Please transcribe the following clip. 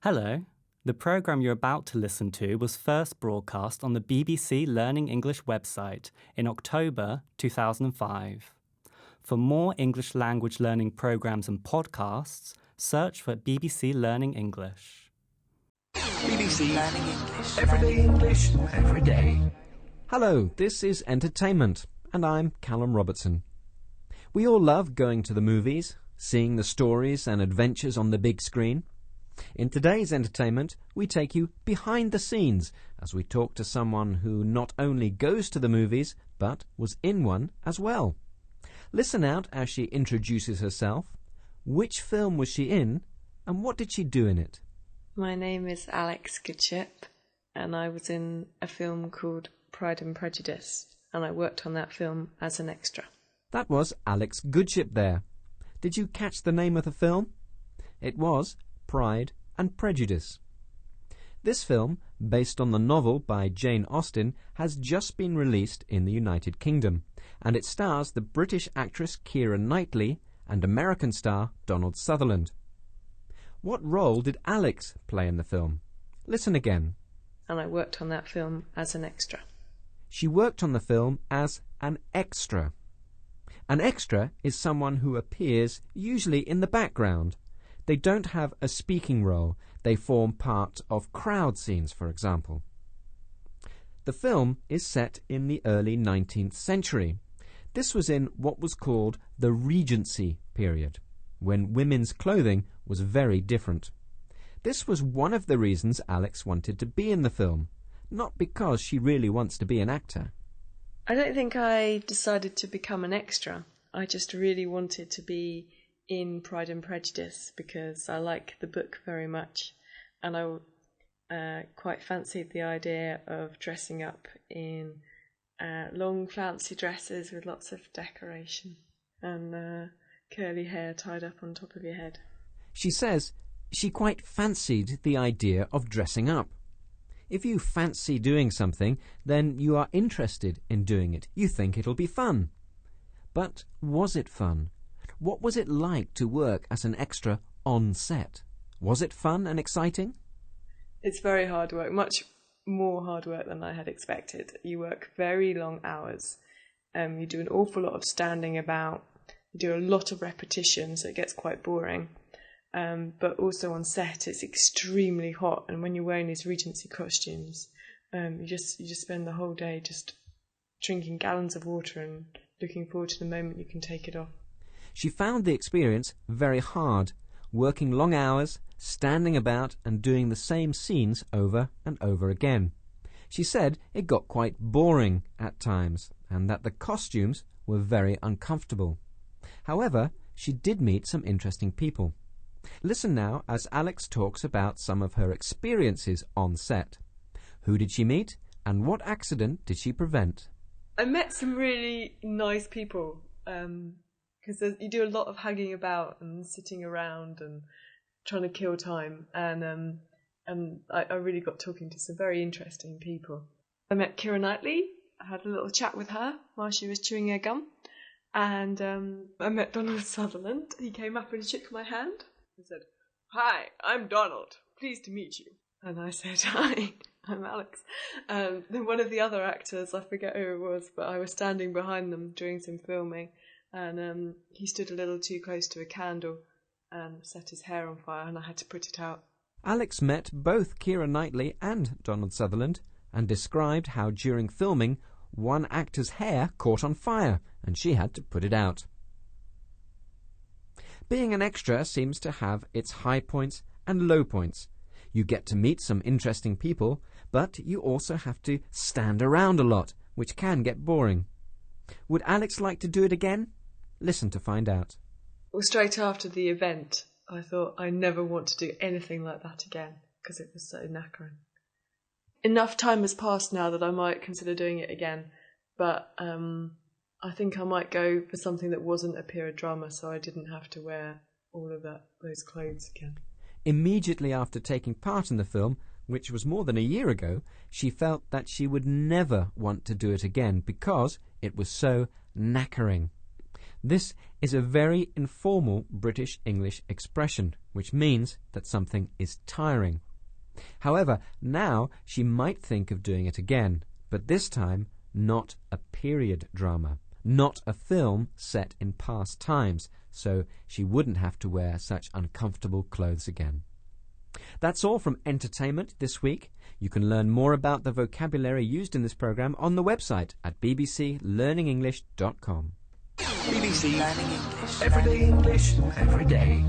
Hello. The programme you're about to listen to was first broadcast on the BBC Learning English website in October 2005. For more English language learning programmes and podcasts, search for BBC Learning English. BBC Learning English. Everyday English, every day. Hello, this is Entertainment, and I'm Callum Robertson. We all love going to the movies, seeing the stories and adventures on the big screen. In today's Entertainment, we take you behind the scenes as we talk to someone who not only goes to the movies, but was in one as well. Listen out as she introduces herself. Which film was she in, and what did she do in it? My name is Alex Goodship, and I was in a film called Pride and Prejudice, and I worked on that film as an extra. That was Alex Goodship there. Did you catch the name of the film? It was Pride and Prejudice. This film, based on the novel by Jane Austen, has just been released in the United Kingdom, and it stars the British actress Keira Knightley and American star Donald Sutherland. What role did Alex play in the film? Listen again. And I worked on that film as an extra. She worked on the film as an extra. An extra is someone who appears usually in the background. They don't have a speaking role. They form part of crowd scenes, for example. The film is set in the early 19th century. This was in what was called the Regency period, when women's clothing was very different. This was one of the reasons Alex wanted to be in the film, not because she really wants to be an actor. I don't think I decided to become an extra. I just really wanted to be in Pride and Prejudice because I like the book very much, and I quite fancied the idea of dressing up in long fancy dresses with lots of decoration and curly hair tied up on top of your head. She says she quite fancied the idea of dressing up. If you fancy doing something, then you are interested in doing it. You think it'll be fun. But was it fun? What was it like to work as an extra on set? Was it fun and exciting? It's very hard work, much more hard work than I had expected. You work very long hours. You do an awful lot of standing about. You do a lot of repetition, so it gets quite boring. But also on set, it's extremely hot, and when you're wearing these Regency costumes, you just spend the whole day just drinking gallons of water and looking forward to the moment you can take it off. She found the experience very hard, working long hours, standing about and doing the same scenes over and over again. She said it got quite boring at times and that the costumes were very uncomfortable. However, she did meet some interesting people. Listen now as Alex talks about some of her experiences on set. Who did she meet and what accident did she prevent? I met some really nice people. Because you do a lot of hanging about and sitting around and trying to kill time, and I really got talking to some very interesting people. I met Keira Knightley. I had a little chat with her while she was chewing her gum, and I met Donald Sutherland. He came up and shook my hand and said, "Hi, I'm Donald. Pleased to meet you." And I said, "Hi, I'm Alex." Then one of the other actors, I forget who it was, but I was standing behind them doing some filming. And he stood a little too close to a candle and set his hair on fire, and I had to put it out. Alex met both Keira Knightley and Donald Sutherland and described how during filming one actor's hair caught on fire and she had to put it out. Being an extra seems to have its high points and low points. You get to meet some interesting people, but you also have to stand around a lot, which can get boring. Would Alex like to do it again? Listen to find out. Well, straight after the event, I thought I never want to do anything like that again because it was so knackering. Enough time has passed now that I might consider doing it again, but I think I might go for something that wasn't a period drama, so I didn't have to wear all of those clothes again. Immediately after taking part in the film, which was more than a year ago, she felt that she would never want to do it again because it was so knackering. This is a very informal British English expression, which means that something is tiring. However, now she might think of doing it again, but this time not a period drama, not a film set in past times, so she wouldn't have to wear such uncomfortable clothes again. That's all from entertainment this week. You can learn more about the vocabulary used in this program on the website at bbclearningenglish.com. BBC Learning English. Everyday English, every day.